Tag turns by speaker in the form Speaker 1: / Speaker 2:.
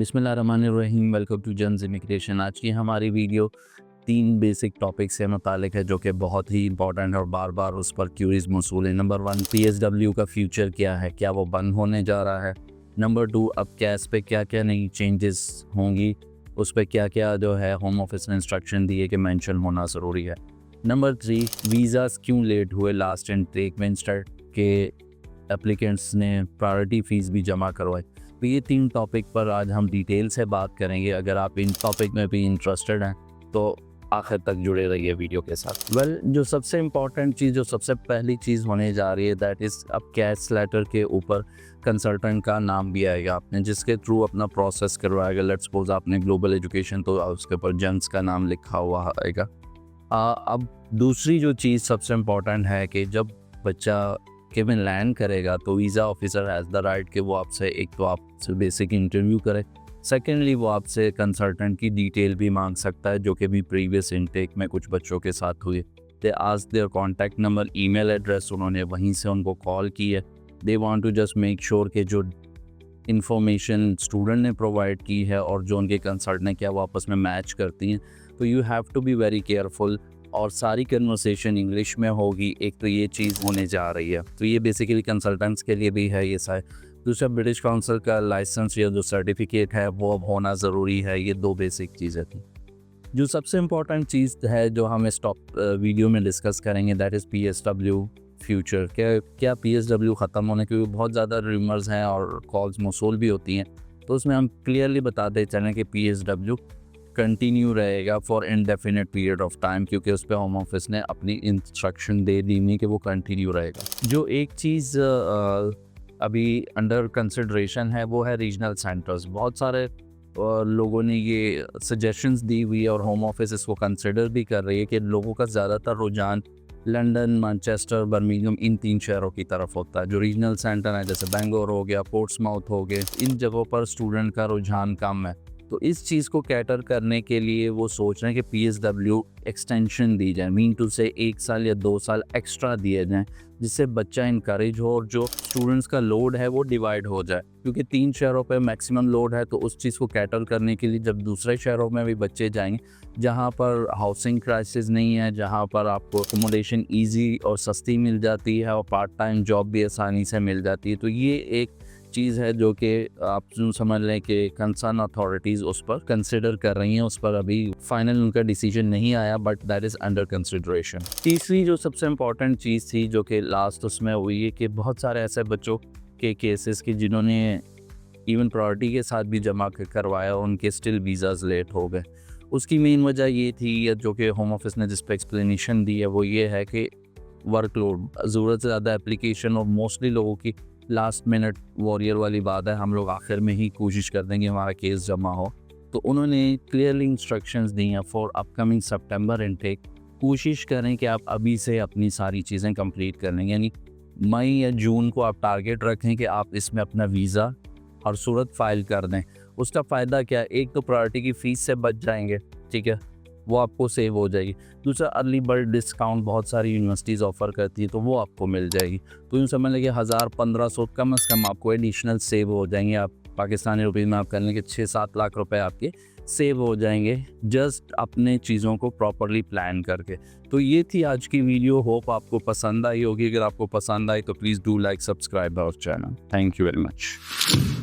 Speaker 1: बिस्मिल्लाहिर्रहमानिर्रहीम। Welcome to Jans immigration. आज की हमारी वीडियो 3 बेसिक टॉपिक से मुतालिक है जो कि बहुत ही इंपॉर्टेंट और बार बार उस पर क्यूरीज मौसूल है। नंबर 1, PSW का फ्यूचर क्या है, क्या वो बंद होने जा रहा है। नंबर 2, अब क्या इस पर क्या क्या नई चेंजेस होंगी, उस पर क्या क्या जो है होम ऑफिस ने इंस्ट्रक्शन दिए कि मेंशन होना ज़रूरी है। नंबर 3, वीज़ाज़ क्यों लेट हुए लास्ट इंटेक में इंस्टेड के एप्लीकेंट्स ने प्रायोरिटी फ़ीस भी जमा करवाई। तो ये 3 टॉपिक पर आज हम डिटेल से बात करेंगे। अगर आप इन टॉपिक में भी इंटरेस्टेड हैं तो आखिर तक जुड़े रहिए वीडियो के साथ। जो सबसे इम्पॉर्टेंट चीज़, जो सबसे पहली चीज़ होने जा रही है, दैट इज़ अब कैश लेटर के ऊपर कंसल्टेंट का नाम भी आएगा, आपने जिसके थ्रू अपना प्रोसेस करवाएगा। लेट्स सपोज आपने ग्लोबल एजुकेशन, तो उसके ऊपर जेंट्स का नाम लिखा हुआ आएगा। अब दूसरी जो चीज़ सबसे इम्पॉर्टेंट है कि जब बच्चा केविन लैंड करेगा तो visa officer has the right कि वो आपसे एक तो आपसे बेसिक इंटरव्यू करे, सेकेंडली वो आपसे कंसल्टेंट की डिटेल भी मांग सकता है, जो कि भी प्रीवियस इनटेक में कुछ बच्चों के साथ हुए। They ask their contact number, email address, उन्होंने वहीं से उनको कॉल की है। They want to just make sure कि जो इन्फॉर्मेशन स्टूडेंट ने प्रोवाइड की है और जो उनके कंसल्टेंट ने क्या वो आपस में मैच करती हैं। तो you have to be very careful, और सारी कन्वर्सेशन इंग्लिश में होगी। एक तो ये चीज़ होने जा रही है, तो ये बेसिकली कंसल्टेंट्स के लिए भी है ये सारे। दूसरा, ब्रिटिश काउंसिल का लाइसेंस या जो सर्टिफिकेट है वो अब होना ज़रूरी है। ये 2 बेसिक चीज़ें थी। जो सबसे इम्पॉर्टेंट चीज़ है जो हम इस वीडियो में डिस्कस करेंगे, दैट इज़ PSW फ्यूचर। क्या PSW ख़त्म होने, क्योंकि बहुत ज़्यादा रूमर्स हैं और कॉल्स मौसूल भी होती हैं, तो उसमें हम क्लियरली बताते चलें कि PSW कंटिन्यू रहेगा for indefinite period of time, क्योंकि उस पर होम ऑफिस ने अपनी इंस्ट्रक्शन दे दी नहीं कि वो कंटिन्यू रहेगा। जो एक चीज़ अभी अंडर कंसिडरेशन है वो है रीजनल सेंटर्स। बहुत सारे लोगों ने ये सजेशंस दी हुई है और होम ऑफिस इसको कंसिडर भी कर रही है कि लोगों का ज़्यादातर रुझान लंदन, मैनचेस्टर, बर्मिंघम, इन 3 शहरों की तरफ होता है। जो रीजनल सेंटर है जैसे बेंगलोर हो गया, पोर्ट्समाउथ हो गए, इन जगहों पर स्टूडेंट का रुझान कम है। तो इस चीज़ को कैटर करने के लिए वो सोच रहे हैं कि PSW एक्सटेंशन दी जाए, मीन टू से 1 साल या 2 साल एक्स्ट्रा दिए जाएँ, जिससे बच्चा इनकरेज हो और जो स्टूडेंट्स का लोड है वो डिवाइड हो जाए। क्योंकि 3 शहरों पे मैक्सिमम लोड है, तो उस चीज़ को कैटर करने के लिए जब दूसरे शहरों में भी बच्चे जाएंगे जहाँ पर हाउसिंग क्राइसिस नहीं है, जहाँ पर आपको अकोमोडेशन ईजी और सस्ती मिल जाती है और पार्ट टाइम जॉब भी आसानी से मिल जाती है, तो ये एक चीज़ है जो कि आप यूँ समझ लें कि कंसर्न अथॉरिटीज़ उस पर कंसिडर कर रही हैं। उस पर अभी फाइनल उनका डिसीजन नहीं आया, but that is under consideration. तीसरी जो सबसे इम्पॉर्टेंट चीज़ थी जो कि लास्ट उसमें हुई है कि बहुत सारे ऐसे बच्चों के केसेस की जिन्होंने इवन प्रायोरिटी के साथ भी जमा करवाया, उनके स्टिल वीज़ाज़ लेट हो गए। उसकी मेन वजह ये थी, या जो कि होम ऑफिस ने जिस पर एक्सप्लेनेशन दी है वो ये है कि वर्कलोड, ज़रूरत से ज़्यादा एप्लीकेशन, और मोस्टली लोगों की लास्ट मिनट वॉरियर वाली बात है, हम लोग आखिर में ही कोशिश कर देंगे हमारा केस जमा हो। तो उन्होंने क्लियरली इंस्ट्रक्शंस दी हैं फॉर अपकमिंग सितंबर इनटेक। कोशिश करें कि आप अभी से अपनी सारी चीज़ें कंप्लीट कर लें, यानी मई या जून को आप टारगेट रखें कि आप इसमें अपना वीज़ा हर सूरत फ़ाइल कर दें। उसका फ़ायदा क्या है, एक तो प्रायोरिटी की फ़ीस से बच जाएंगे, ठीक है, वो आपको सेव हो जाएगी। दूसरा, अर्ली बर्ड डिस्काउंट बहुत सारी यूनिवर्सिटीज़ ऑफ़र करती है, तो वो आपको मिल जाएगी। तो यूँ समझ लें कि 1000-1500 कम से कम आपको एडिशनल सेव हो जाएंगे। आप पाकिस्तानी रुपये में आप कर लेंगे 6-7 लाख रुपए आपके सेव हो जाएंगे, जस्ट अपने चीज़ों को प्रॉपरली प्लान करके। तो ये थी आज की वीडियो, होप आपको पसंद आई होगी। अगर आपको पसंद आई तो please do like, subscribe our channel. Thank you very much.